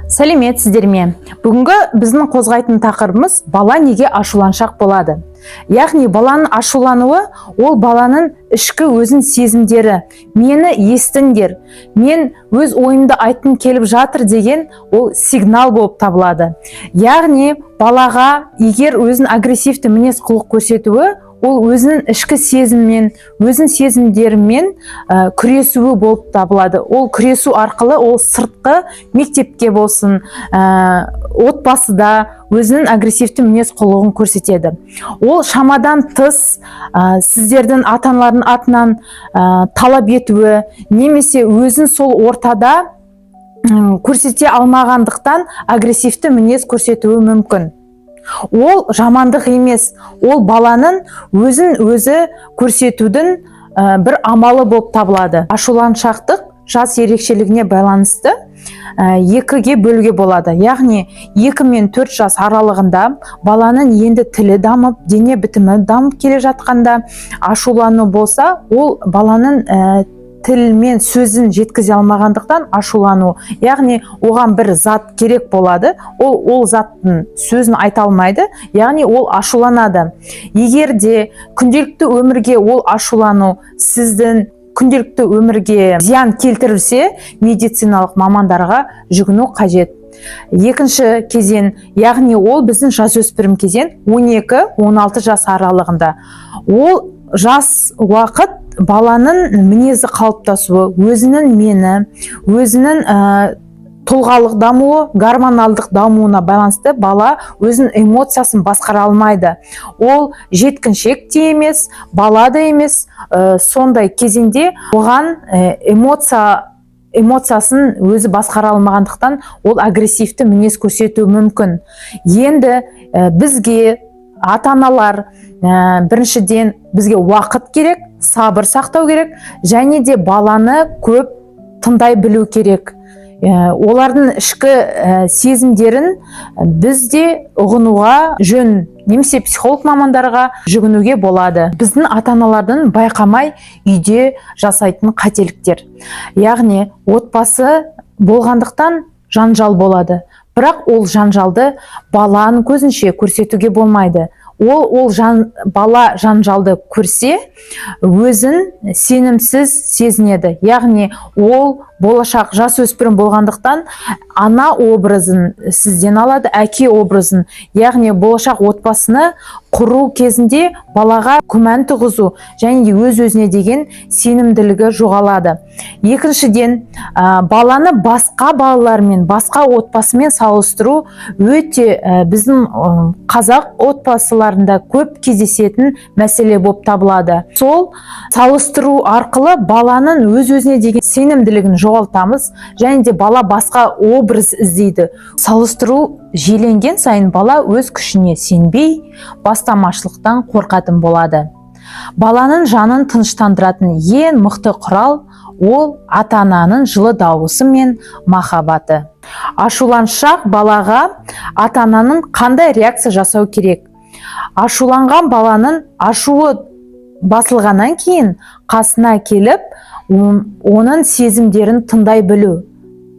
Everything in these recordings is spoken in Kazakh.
Сәлеметсіздер ме? Бүгінгі біздің қозғайтын тақырыбымыз бала неге ашуланшақ болады. Яғни баланың ашулануы ол баланың ішкі өзін сезімдері. Мені естіңдер, мен өз ойымды айтқым келіп жатыр деген ол сигнал болып табылады. Яғни балаға егер өзін агрессивті мінез құлық көрсетуі, ол өзінің ішкі сезіммен, өзінің сезімдерімен күресуі болып табылады. Ол күресу арқылы ол сыртқы мектепке болсын, отбасыда өзінің агрессивті мінез құлығын көрсетеді. Ол шамадан тыс сіздердің ата-аналардың атынан талап етуі, немесе өзін сол ортада көрсете алмағандықтан агрессивті мінез көрсетуі мүмкін. Ол жамандық емес, ол баланың өзін өзі көрсетудің бір амалы болып табылады. Ашуланшақтық жас ерекшелігіне байланысты екіге бөлуге болады. Яғни 2 мен 4 жас аралығында баланың енді тілі дамып, дене бітімі дамып келе жатқанда ашулану болса, ол баланың тіл мен сөзін жеткізе алмағандықтан ашулану. Яғни оған бір зат керек болады, ол заттың сөзін айта алмайды, яғни ол ашуланады. Егер де күнделікті өмірге ол ашулану сіздің күнделікті өмірге зиян келтірілсе, медициналық мамандарға жүгіну қажет. Екінші кезең, яғни ол біздің жасөспірім кезең 12-16 жас аралығында. Ол жас уақыт баланың мінезі қалыптасуы, өзінің мені, өзінің тұлғалық дамуы, гормоналдық дамуына байланысты бала өзінің эмоциясын басқара алмайды. Ол жеткіншек те емес, бала да емес, сондай кезеңде оған эмоциясын өзі басқара алмағандықтан ол агрессивті мінез көрсетуі мүмкін. Енді бізге ата-аналар біріншіден бізге уақыт керек, сабыр сақтау керек, және де баланы көп тыңдай білу керек. Олардың ішкі сезімдерін бізде ұғынуға жөн, немесе психолог мамандарға жүгінуге болады. Біздің ата-аналардың байқамай үйде жасайтын қателіктер. Яғни отбасы болғандықтан жанжал болады. Бірақ ол жанжалды баланың көзінше көрсетуге болмайды. Бала жанжалды көрсе, өзін сенімсіз сезінеді. Яғни ол болашақ жасөспірім болғандықтан ана образын сізден алады, әке образын. Яғни болашақ отбасыны құру кезінде балаға күмән туғызу және өз-өзіне деген сенімділігі жоғалады. Екіншіден, баланы басқа балалармен, басқа отбасымен салыстыру өте біздің қазақ отбасыларында көп кездесетін мәселе болып табылады. Сол салыстыру арқылы баланың өз-өзіне деген сенімділігін жоғалтамыз, және де бала басқа образ іздейді. Салыстыру жиіленген сайын бала өз күшіне сенбей, бастамашылықтан қорқатын болады. Баланың жанын тыныштандыратын ең мықты құрал ол ата-ананың жылы дауысы мен махаббаты. Ашуланшақ балаға ата-ананың қандай реакция жасау керек? Ашуланған баланың ашуы басылғаннан кейін қасына келіп, оның сезімдерін тыңдай білу,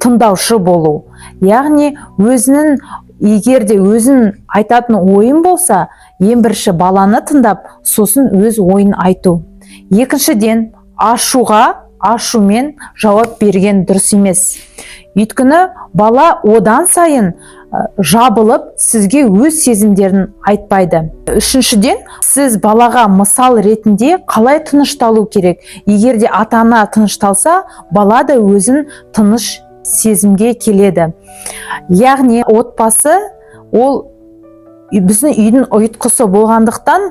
тыңдаушы болу. Яғни егер де өзін айтатын ойын болса, ең бірінші баланы тыңдап, сосын өз ойын айту. Екіншіден, ашумен жауап берген дұрыс емес. Өйткені бала одан сайын жабылып, сізге өз сезімдерін айтпайды. Үшіншіден, сіз балаға мысал ретінде қалай тынышталу керек? Егер де ата-ана тынышталса, бала да өзін тыныш сезімге келеді. Яғни отбасы ол біздің үйдің ұйытқысы болғандықтан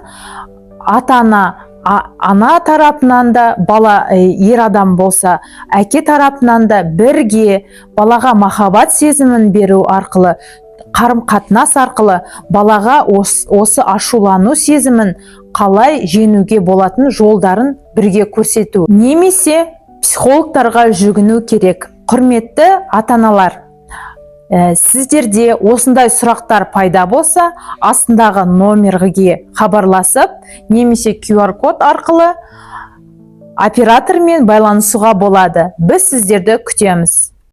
ана тарапынан да, бала ер адам болса, әке тарапынан да бірге балаға махаббат сезімін беру арқылы, қарым-қатынас арқылы балаға осы ашулану сезімін қалай жеңуге болатын жолдарын бірге көрсету. Немесе психологтарға жүгіну керек. Құрметті ата-аналар, сіздерде осындай сұрақтар пайда болса, астындағы номерге хабарласып, немесе QR-код арқылы оператормен байланысуға болады. Біз сіздерді күтеміз.